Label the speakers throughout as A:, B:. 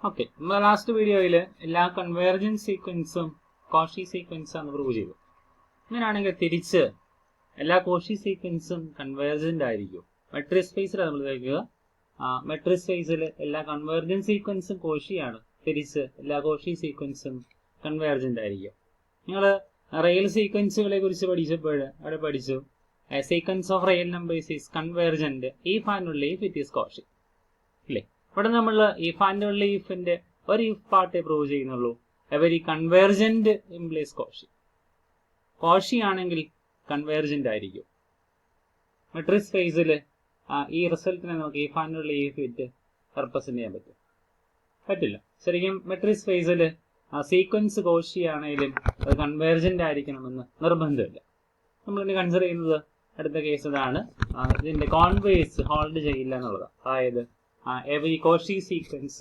A: Okay, നമ്മൾ last വീഡിയോയിൽ എല്ലാ കൺവേർജൻസ് സീക്വൻസും കോഷി സീക്വൻസ് ആണ് പ്രൂവ് ചെയ്തു. അങ്ങനെയാണെങ്കിൽ തിരിച്ച് എല്ലാ കോഷി സീക്വൻസും കൺവേർജന്റ് ആയിരിക്കും. മെട്രിക് സ്പേസിൽ നമ്മൾ കഴിക്കുക, മെട്രിക് സ്പേസിൽ എല്ലാ കൺവേർജൻസ് സീക്വൻസും കോഷിയാണ്, തിരിച്ച് എല്ലാ കോഷി സീക്വൻസും കൺവേർജന്റ് ആയിരിക്കും. നിങ്ങൾ റിയൽ സീക്വൻസുകളെ കുറിച്ച് പഠിച്ചപ്പോൾ അവിടെ പഠിച്ചു sequence of real numbers is convergent if and only if it is Cauchy അല്ലേ. ഇവിടെ നമ്മൾ ഇഫ് ആൻഡ് ഓൺലി ഇഫിന്റെ ഒരു ഇഫ് പാർട്ടേ പ്രൂവ് ചെയ്യുന്നുള്ളൂ. Every convergent ഇംപ്ലീസ് Cauchy. കോഷി ആണെങ്കിൽ കൺവേർജന്റ് ആയിരിക്കും. മെട്രിക് സ്പേസിൽ ഈ റിസൾട്ടിനെ നമുക്ക് if and only if it represent ചെയ്യാൻ പറ്റില്ല. ശരിക്കും മെട്രിക് സ്പേസിൽ സീക്വൻസ് കോഷി ആണെങ്കിലും അത് കൺവേർജന്റ് ആയിരിക്കണമെന്ന് നിർബന്ധമില്ല. നമ്മളിനി കൺസിഡർ ചെയ്യുന്നത് അടുത്ത കേസ് ഇതാണ്. ഇതിന്റെ കോൺവേഴ്സ് ഹോൾഡ് ചെയ്യില്ല എന്നുള്ളത്. അതായത് every Cauchy sequence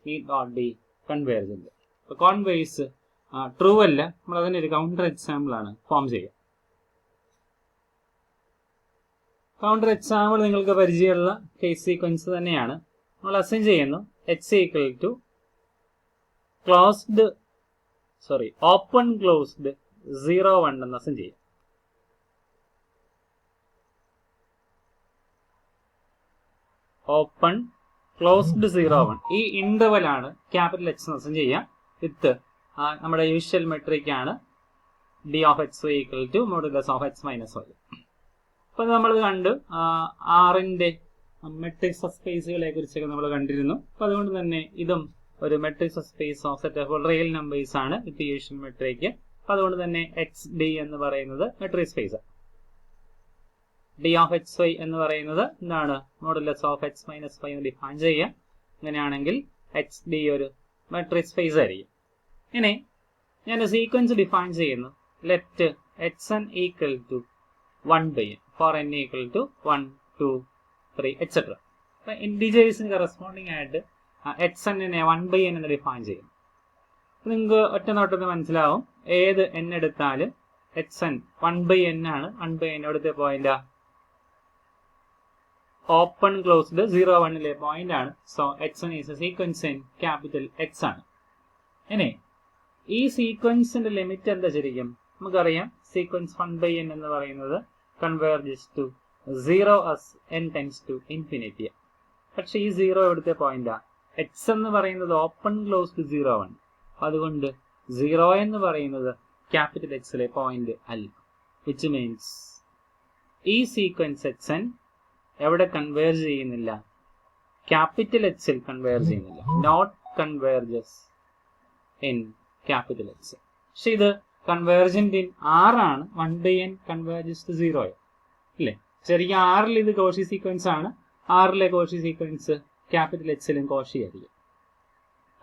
A: need not be convergent. അപ്പോൾ കോൺവേഴ്സ് ട്രൂ അല്ല, നമ്മൾ അതിനൊരു കൗണ്ടർ എക്സാമ്പിൾ ആണ് ഫോം ചെയ്യുക. കൗണ്ടർ എക്സാമ്പിൾ നിങ്ങൾക്ക് പരിചയമുള്ള കേസ് സീക്വൻസ് തന്നെയാണ്. നമ്മൾ അസൈൻ ചെയ്യുന്നു ഓപ്പൺ ക്ലോസ്ഡ് 0 1 എന്ന് അസൈൻ ചെയ്യാം. ഓപ്പൺ ക്ലോസ്ഡ് 0 1 ഈ ഇന്റർവൽ ആണ് ക്യാപിറ്റൽ എക്സ് അസൈൻ ചെയ്യാം വിത്ത് നമ്മുടെ യൂഷ്വൽ മെട്രിക് ആണ് D of X Y equal to modulus of X minus Y. അപ്പൊ നമ്മൾ കണ്ടു ആറിന്റെ മെട്രിക് സബ് സ്പേസുകളെ കുറിച്ചൊക്കെ നമ്മൾ കണ്ടിരുന്നു. അപ്പൊ അതുകൊണ്ട് തന്നെ ഇതും ഒരു metric sub space of set of real numbers ആണ് വിത്ത് യൂഷ്വൽ മെട്രിക്. അപ്പൊ അതുകൊണ്ട് തന്നെ എക്സ് ഡി എന്ന് പറയുന്നത് metric space. D of X Y എന്ന് പറയുന്നത് എന്താണ്? Modulus of X minus Y എന്ന് ഡിഫൈൻ ചെയ്യാം. അങ്ങനെയാണെങ്കിൽ എക്സ് ഡി ഒരു മെട്രിക് സ്പേസ് ആയിരിക്കും. ഇനി ഞാൻ സീക്വൻസ് ഡിഫൈൻ ചെയ്യുന്നു. Let X N equal to 1/n for N equal to 1 2 3 et cetera. ഇൻഡിജേഴ്സിന് കറസ്പോണ്ടിങ് ആയിട്ട് എക്സ് എന്നിനെ 1/n എന്ന് ഡിഫൈൻ ചെയ്യും. നിങ്ങൾക്ക് ഒറ്റ നോട്ടത്തിൽ മനസ്സിലാവും ഏത് n എടുത്താലും എക്സ് എൻ 1/n ആണ്. 1/n എവിടുത്തെ പോയിന്റാ? ഓപ്പൺ ക്ലോസ്ഡ് 0 1 പോയിന്റ് ആണ്. So X is A sequence in capital X ആണ്. ഇനി ഈ സീക്വൻസിന്റെ ലിമിറ്റ് എന്താ ശരിക്കും? നമുക്കറിയാം സീക്വൻസ് 1/n എന്ന് പറയുന്നത് converges to 0 as n tends to infinity. പക്ഷെ ഈ 0 എവിടുത്തെ പോയിന്റാ? എക്സ് എന്ന് പറയുന്നത് ഓപ്പൺ ക്ലോസ്ഡ് 0 1. അതുകൊണ്ട് 0 എന്ന് പറയുന്നത് ക്യാപിറ്റൽ എക്സിലെ പോയിന്റ് അല്ല. വിച്ച് മീൻസ് ഈ സീക്വൻസ് എക്സ് എൻ എവിടെ കൺവേർജ് ചെയ്യുന്നില്ല? ക്യാപിറ്റൽ എക്സിൽ കൺവേർജ് ചെയ്യുന്നില്ല. Not converges in capital X. പക്ഷെ ഇത് കൺവേർജന്റ് ഇൻ ആർ ആണ്. 1/n കൺവേർജസ് ടു 0 അല്ലേ. ശരിക്കും ആറിൽ ഇത് കോഷി സീക്വൻസ് ആണ്. ആറിലെ കോഷി സീക്വൻസ് ക്യാപിറ്റൽ എക്സിലും കോഷി ആയിരിക്കും.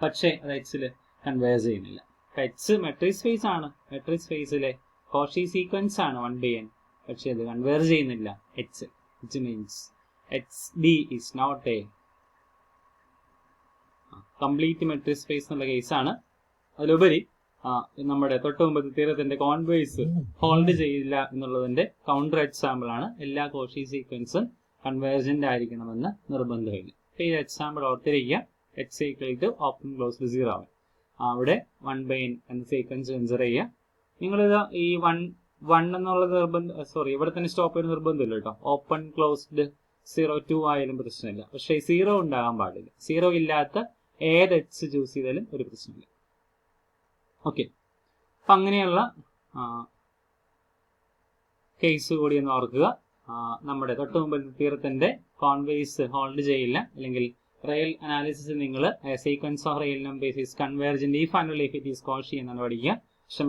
A: പക്ഷെ അത് എക്സിൽ കൺവേർജ് ചെയ്യുന്നില്ല. എക്സ് മെട്രിക് സ്പേസ് ആണ്. മെട്രിക് സ്പേസിലെ കോഷി സീക്വൻസ് ആണ് 1/n. പക്ഷെ അത് കൺവേർജ് ചെയ്യുന്നില്ല എക്സിൽ. Which means XD is not a complete metric space എന്നുള്ള കേസാണ്. അതിലുപരി നമ്മുടെ തൊട്ട് മുമ്പത്തെ തീരത്തിന്റെ കോൺവേഴ്സ് ഹോൾഡ് ചെയ്യില്ല എന്നുള്ളതിന്റെ കൗണ്ടർ എക്സാമ്പിൾ ആണ്. എല്ലാ കോഷി സീക്വൻസും കൺവേർജന്റ് ആയിരിക്കണമെന്ന് നിർബന്ധമില്ല. ഈ എക്സാമ്പിൾ ഓർത്തിരിക്കുക. X equal to open closed 0 1. അവിടെ 1/n എന്ന സീക്വൻസ് കൺസിഡർ ചെയ്യുക. നിങ്ങളിത് ഈ 1 എന്നുള്ളത് ഇവിടെ തന്നെ സ്റ്റോപ്പ് ചെയ്യുന്ന നിർബന്ധമില്ല കേട്ടോ. ഓപ്പൺ ക്ലോസ്ഡ് 0 2 ആയാലും പ്രശ്നമില്ല. പക്ഷെ 0 ഉണ്ടാകാൻ പാടില്ല. 0 ഇല്ലാത്ത ഏത് എക്സ് ചൂസ് ചെയ്താലും ഒരു പ്രശ്നമില്ല. ഓക്കെ, അപ്പൊ അങ്ങനെയുള്ള കേസ് കൂടി ഒന്ന് ഓർക്കുക. നമ്മുടെ തൊട്ട് മുമ്പ് തീരത്തിന്റെ കോൺവേഴ്സ് ഹോൾഡ് ചെയ്യില്ല, അല്ലെങ്കിൽ റിയൽ അനാലിസിസ് നിങ്ങൾ sequence of real numbers is convergent if and only if it is Cauchy എന്നാണ് പഠിക്കുക.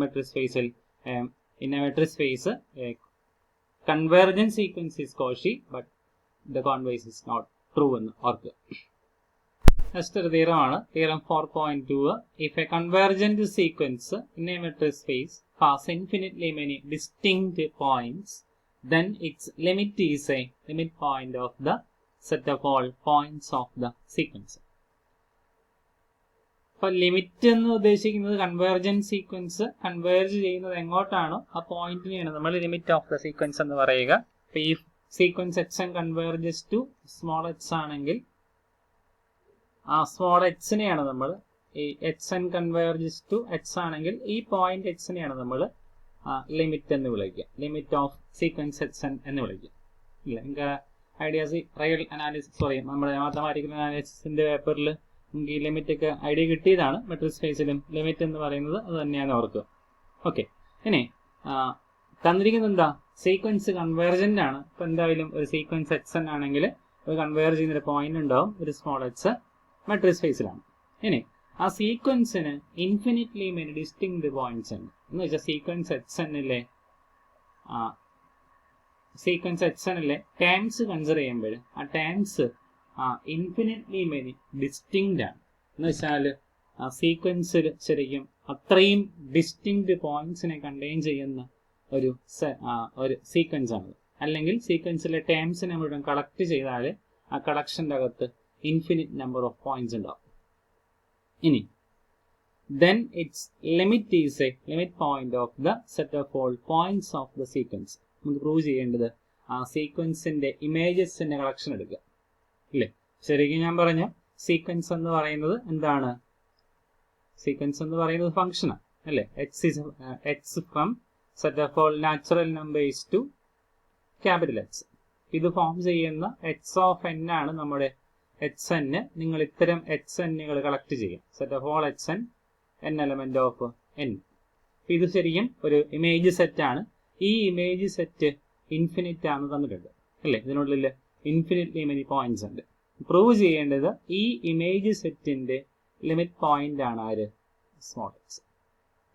A: മെട്രിക് സ്പേസിൽ in a metric space a convergent sequence is Cauchy, but the converse is not true എന്ന് ഓർക്കുക. Next ഒരു തിയറമാണ് theorem 4.2. if a convergent sequence in a metric space has infinitely many distinct points, then its limit is a limit point of the set of all points of the sequence. അപ്പൊ limit എന്ന് ഉദ്ദേശിക്കുന്നത് convergent sequence converge ചെയ്യുന്നത് എങ്ങോട്ടാണോ ആ പോയിന്റിനെയാണ് നമ്മൾ limit of the sequence എന്ന് പറയുക. അപ്പൊ ഈ sequence x n converges to small x ആണെങ്കിൽ ആ സ്മോൾ എക്സിനെയാണ് നമ്മൾ ഈ h n converges to x ആണെങ്കിൽ ഈ പോയിന്റ് എക്സിനെയാണ് നമ്മൾ ലിമിറ്റ് എന്ന് വിളിക്കുക, limit of sequence h n എന്ന് വിളിക്കുക. ഇല്ല, നിങ്ങൾക്ക് ഐഡിയാസ് റിയൽ അനാലിസിസ്, സോറി, നമ്മുടെ മാത്തമാറ്റിക്കൽ അനാലിസിസിന്റെ പേപ്പറിൽ നമുക്ക് ഈ ലിമിറ്റ് ഒക്കെ ഐഡിയ കിട്ടിയതാണ്. മെട്രിക് സ്പേസിലും ലിമിറ്റ് എന്ന് പറയുന്നത് അത് തന്നെയാണ് ഓർക്കുക. ഓക്കെ, ഇനി തന്നിരിക്കുന്നത് എന്താ, സീക്വൻസ് കൺവേർജന്റ് ആണ്. ഇപ്പൊ എന്തായാലും ഒരു സീക്വൻസ് എക്സ് എൻ ആണെങ്കിൽ ഒരു കൺവേർജ് ചെയ്യുന്ന ഒരു പോയിന്റ് ഉണ്ടാവും, ഒരു സ്മോൾ എക്സ് മെട്രിക് സ്പേസിലാണ്. ഇനി ആ സീക്വൻസിന് ഇൻഫിനിറ്റ്ലി മെനി ഡിസ്റ്റിങ്ക്ട് പോയിന്റ്സ് ഉണ്ട്. എന്ന് വെച്ചാൽ സീക്വൻസ് എക്സ് എന്നിലെ ടേംസ് കൺസിഡർ ചെയ്യുമ്പോൾ ആ ടേംസ് ഇൻഫിനിറ്റ്ലി മെനി ഡിസ്റ്റിങ്ക്ട് ആണ്. എന്ന് വെച്ചാൽ ആ സീക്വൻസിൽ ശരിക്കും അത്രയും ഡിസ്റ്റിങ്ക്ട് പോയിന്റ്സിനെ കണ്ടെയ്ൻ ചെയ്യുന്ന ഒരു സീക്വൻസ് ആണ്. അല്ലെങ്കിൽ സീക്വൻസിലെ ടേംസിനെ മുഴുവൻ കളക്ട് ചെയ്താൽ ആ കളക്ഷന്റെ അകത്ത് ഇൻഫിനിറ്റ് നമ്പർ ഓഫ് പോയിന്റ്സ് ഉണ്ടാവും. ഇനി then its limit is a limit point of the set of all points of the sequence. നമുക്ക് പ്രൂവ് ചെയ്യേണ്ടത് ആ സീക്വൻസിന്റെ ഇമേജസിന്റെ കളക്ഷൻ എടുക്കുക, ഇല്ലേ? ശരിക്കും ഞാൻ പറഞ്ഞ സീക്വൻസ് എന്ന് പറയുന്നത് എന്താണ്? സീക്വൻസ് എന്ന് പറയുന്നത് ഫംഗ്ഷനാണ്, അല്ലേ? X from set of all natural numbers to capital X. ഇത് ഫോം ചെയ്യുന്ന എക്സ് ഓഫ് എൻ ആണ് നമ്മുടെ എക്സ് എൻ. നിങ്ങൾ ഇത്തരം എക്സ് എന്നുകൾ കളക്ട് ചെയ്യും, set of all x n, n element of N. ഇത് ശരിക്കും ഒരു ഇമേജ് സെറ്റ് ആണ്. ഈ ഇമേജ് സെറ്റ് ഇൻഫിനിറ്റ് ആണ് തന്നിട്ടുണ്ട്, അല്ലേ? ഇതിനുള്ളിൽ ഇൻഫിനിറ്റ്ലി മെനി പോയിന്റ്സ് ഉണ്ട്. പ്രൂവ് ചെയ്യേണ്ടത് ഈ ഇമേജ് സെറ്റിന്റെ ലിമിറ്റ് പോയിന്റ് ആണ് ആര്? Small X.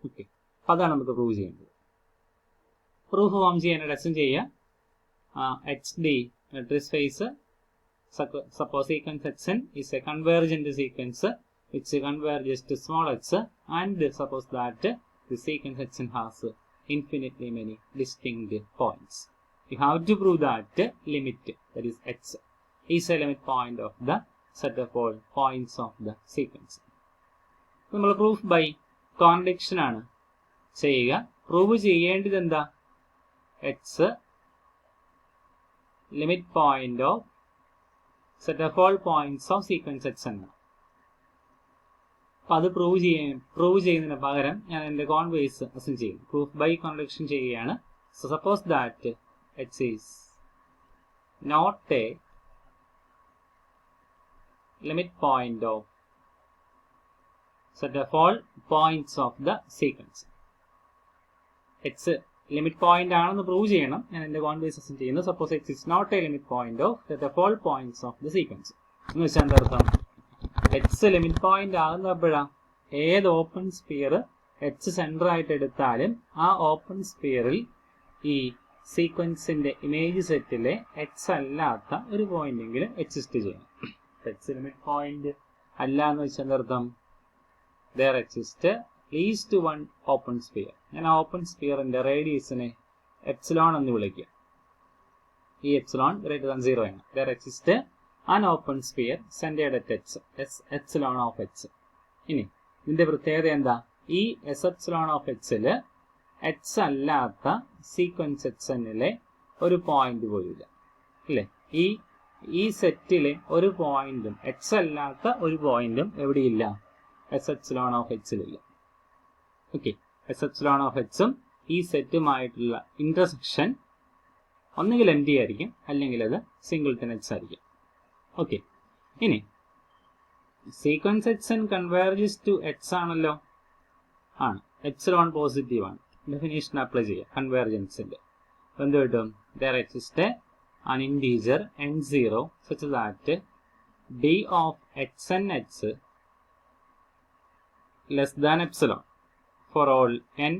A: ഓക്കെ, അതാണ് നമുക്ക് പ്രൂവ് ചെയ്യേണ്ടത്. പ്രൂഫ് ഫോം ചെയ്യാനായിട്ട് എക്സും ചെയ്യുക. H D metric space, suppose sequence xn is a convergent sequence which converges to small x, and suppose that the sequence xn has infinitely many distinct points. You have to prove that limit, that is x, is a limit point of the set of all points of the sequence. നമ്മൾ proof by contradiction ആണ് ചെയ്യുക. Prove ചെയ്യേണ്ടത് എന്താ? X limit point of set of all points of sequence x എന്നാണ്. അപ്പൊ അത് prove ചെയ്യുന്നതിന് പകരം ഞാൻ എന്റെ കോൺവേഴ്സ് അസൈൻ ചെയ്യും. പ്രൂഫ് ബൈ കോൺട്രഡിക്ഷൻ ചെയ്യുകയാണ്. So suppose that x is not a limit point of set of all points of the sequence. X limit point ആണെന്ന് പ്രൂവ് ചെയ്യണം. ഞാൻ എന്റെ കോൺവേഴ്സ് അസൈൻ ചെയ്യുന്നു. Suppose x is not a limit point of set of all points of the sequence. എന്ന് വെച്ചാൽ എന്താ അർത്ഥം? X limit point ആകുന്നപ്പോഴാ ഏത് ഓപ്പൺ സ്പിയർ എച്ച് സെന്റർ ആയിട്ട് എടുത്താലും ആ ഓപ്പൺ സ്പിയറിൽ ഈ സീക്വൻസിന്റെ ഇമേജ് സെറ്റിലെ എക്സ് അല്ലാത്ത ഒരു പോയിന്റെങ്കിലും എക്സിസ്റ്റ് ചെയ്യണം. എക്സ് ലിമിറ്റ് പോയിന്റ് അല്ല എന്ന് വെച്ചാൽ എന്താ അർത്ഥം? there exists least one open sphere. ഞാൻ ഓപ്പൺ സ്പിയറിന്റെ റേഡിയസിനെ എപ്സിലോൺ എന്ന് വിളിക്കുക. ഈ എപ്സിലോൺ ഗ്രേറ്റർ ദാൻ 0 ആണ്. there exists an open sphere centered at x, s epsilon of x. ഇനി ഇതിന്റെ പ്രത്യേകത എന്താ? ഈ S epsilon of XL X അല്ലാത്ത സീക്വൻസ് എക്സ് എന്നിലെ ഒരു പോയിന്റ് പോലില്ല, അല്ലേ? ഈ സെറ്റിലെ ഒരു പോയിന്റും എക്സ് അല്ലാത്ത ഒരു പോയിന്റും എവിടെയില്ല? എസ് എപ്സിലോൺ ഓഫ് എക്സിലില്ല. ഓക്കെ, എസ് എപ്സിലോൺ ഓഫ് എക്സും ഈ സെറ്റുമായിട്ടുള്ള ഇന്റർസെക്ഷൻ ഒന്നുകിൽ എം ടി ആയിരിക്കും, അല്ലെങ്കിൽ അത് സിംഗിൾട്ടൺ എക്സ് ആയിരിക്കും. ഓക്കെ, ഇനി sequence x n converges to x ആണല്ലോ, ആണ്. എപ്സിലോൺ പോസിറ്റീവ് ആണ്. ഡെഫിനേഷൻ അപ്ലൈ ചെയ്യുക കൺവേർജൻസിന്റെ. എന്ത് കിട്ടും? there exists an integer n0 such that d of xnx less than epsilon for all n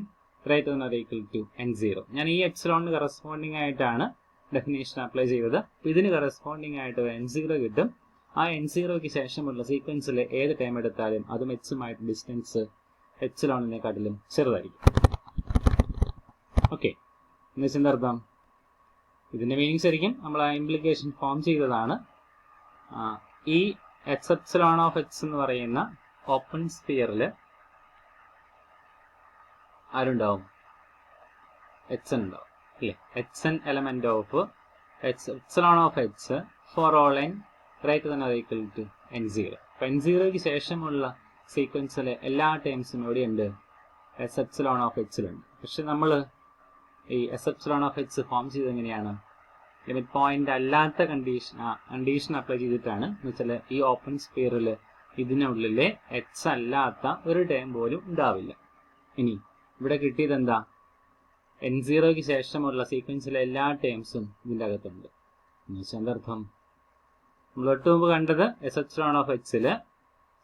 A: greater than or equal to n0. ഞാൻ ഈ എപ്സിലോണിന് corresponding ആയിട്ടാണ് ഡെഫിനേഷൻ അപ്ലൈ ചെയ്തത്. ഇതിന് കറസ്പോണ്ടിങ് ആയിട്ട് n0 കിട്ടും. ആ n0ക്ക് ശേഷമുള്ള സീക്വൻസിലെ ഏത് ടൈം എടുത്താലും അതും എക്സുമായിട്ട് ഡിസ്റ്റൻസ് എപ്സിലോണിനെക്കാട്ടിലും ചെറുതായിരിക്കും. ഓക്കെ, എന്ന് വെച്ചാൽ അർത്ഥം? ഇതിന്റെ മീനിങ് ശരിക്കും നമ്മൾ ആ ഇംപ്ലിക്കേഷൻ ഫോം ചെയ്തതാണ്. ഈ എക്സ് എപ്സിലോൺ ഓഫ് എക്സ് എന്ന് പറയുന്ന ഓപ്പൺ സ്പിയറിൽ ആരുണ്ടാവും? എക്സ് ഉണ്ടാവും, അല്ലേ? X n element of x epsilon of x for all n greater than or equal to n0. അപ്പം n0ക്ക് ശേഷമുള്ള സീക്വൻസിലെ എല്ലാ ടേംസും എവിടെയുണ്ട്? എസ് എപ്സിലോൺ ഓഫ് എച്ചിലുണ്ട്. പക്ഷെ നമ്മൾ ഈ S epsilon of H form ചെയ്ത് എങ്ങനെയാണ്? ലിമിറ്റ് പോയിന്റ് അല്ലാത്ത കണ്ടീഷൻ അപ്ലൈ ചെയ്തിട്ടാണ്. എന്ന് വെച്ചാൽ ഈ ഓപ്പൺ സ്പിയറിൽ ഇതിനുള്ളിലെ എച്ച് അല്ലാത്ത ഒരു ടേം പോലും ഉണ്ടാവില്ല. ഇനി ഇവിടെ കിട്ടിയത് എന്താ? n0ക്ക് ശേഷമുള്ള സീക്വൻസിലെ എല്ലാ ടേംസും ഇതിൻ്റെ അകത്തുണ്ട്. എന്ന് വെച്ചാൽ എന്താ അർത്ഥം? നമ്മൾ തൊട്ട് മുമ്പ് കണ്ടത് എസ് എപ്സിലോൺ ഓഫ് എച്ചില്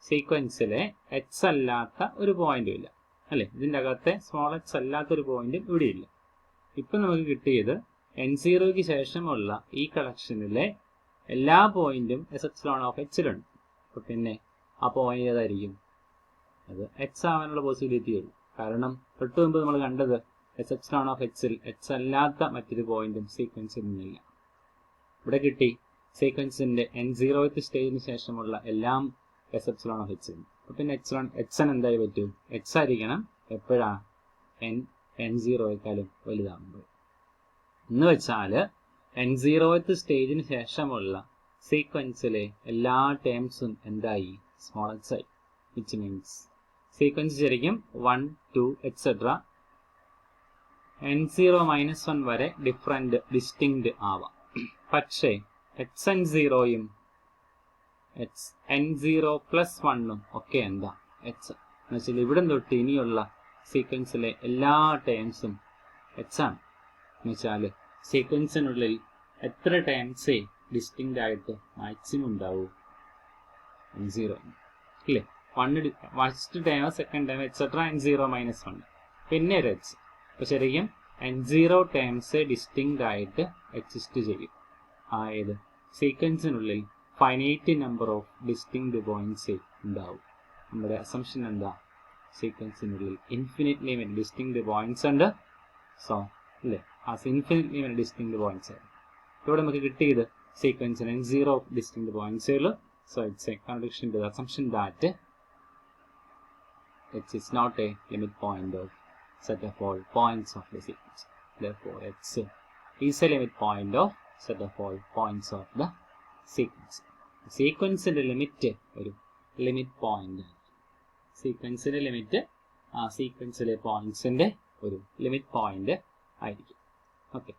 A: സീക്വൻസിലെ എച്ച് അല്ലാത്ത ഒരു പോയിന്റും ഇല്ല അല്ലെ? ഇതിൻ്റെ അകത്തെ സ്മോൾ എച്ച് അല്ലാത്തൊരു പോയിന്റും ഇവിടെയില്ല. ഇപ്പം നമുക്ക് കിട്ടിയത് n0ക്ക് ശേഷമുള്ള ഈ കളക്ഷനിലെ എല്ലാ പോയിന്റും എസ് എപ്സിലോൺ ഓഫ് എച്ചിലുണ്ട്. അപ്പം പിന്നെ ആ പോയിന്റ് ഏതായിരിക്കും? അത് എച്ച് ആവാനുള്ള പോസിബിലിറ്റി ഉള്ളൂ. കാരണം തൊട്ട് മുമ്പ് നമ്മൾ കണ്ടത് എസ് എപ്സിലോൺ ഓഫ് എച്ചിൽ എച്ച് അല്ലാത്ത മറ്റൊരു പോയിന്റും സീക്വൻസിൽ നിന്നില്ല. ഇവിടെ കിട്ടി സീക്വൻസിന്റെ n0th സ്റ്റേജിന് ശേഷമുള്ള എല്ലാം എസ് എപ്സിലോൺ ഓഫ് എച്ച്. അപ്പം പിന്നെ എച്ച് എന്തായി പറ്റും? എച്ച് ആയിരിക്കണം എപ്പോഴാണ്? n0യേക്കാളും വലുതാകുമ്പോൾ. എന്ന് വെച്ചാൽ n0th സ്റ്റേജിന് ശേഷമുള്ള സീക്വൻസിലെ എല്ലാ ടേംസും എന്തായി? സ്മോൾ എച്ച് ആയി. വിച്ച് മീൻസ് സീക്വൻസ് ശരിക്കും 1, 2 എക്സെട്ര n0-1 വരെ ഡിസ്റ്റിങ്ക്ട് ആവാം. പക്ഷേ hn0യും n0+1ഉം ഒക്കെ എന്താ? എച്ച്. എന്ന് വെച്ചാൽ ഇവിടെ തൊട്ട് ഇനിയുള്ള സീക്വൻസിലെ എല്ലാ ടേംസും എച്ച് ആണ്. എന്ന് വെച്ചാൽ സീക്വൻസിനുള്ളിൽ എത്ര ടേംസേ ഡിസ്റ്റിങ്ക്ട് ആയിട്ട് മാക്സിമം ഉണ്ടാവൂ? n0 അല്ലേ? First time, second time etcetera n0-1 പിന്നെ ഒരു എച്ച്. അപ്പോൾ ശരിക്കും n0 ടേംസ് ഡിസ്റ്റിങ്ക്ട് ആയിട്ട് എക്സിസ്റ്റ് ചെയ്യും. അതായത് സീക്വൻസിനുള്ളിൽ finite number of distinct points ഉണ്ടാവും. നമ്മുടെ അസംഷൻ എന്താ? സീക്വൻസിനുള്ളിൽ ഇൻഫിനിറ്റ്ലി മെനി ഡിസ്റ്റിങ്ക്ട് പോയിന്റ്സ് ഉണ്ട്. സോ അല്ലേ, ആ ഇൻഫിനിറ്റ്ലി മെനി ഡിസ്റ്റിങ്ക്ട് പോയിന്റ്സ് ആണ്. ഇവിടെ നമുക്ക് കിട്ടിയത് സീക്വൻസിന് n0 ഡിസ്റ്റിങ്ക്ട് പോയിന്റ്സേ ഉള്ളൂ. So it's A contradiction to the assumption that H is not a limit point of set of all points of the sequence. Therefore, H is a limit point of set of all points of the sequence. സീക്വൻസിന്റെ limit ഒരു limit point. സീക്വൻസിന്റെ limit ആ സീക്വൻസിലെ പോയിന്റ്സിന്റെ ഒരു limit point ആയിരിക്കും. Okay.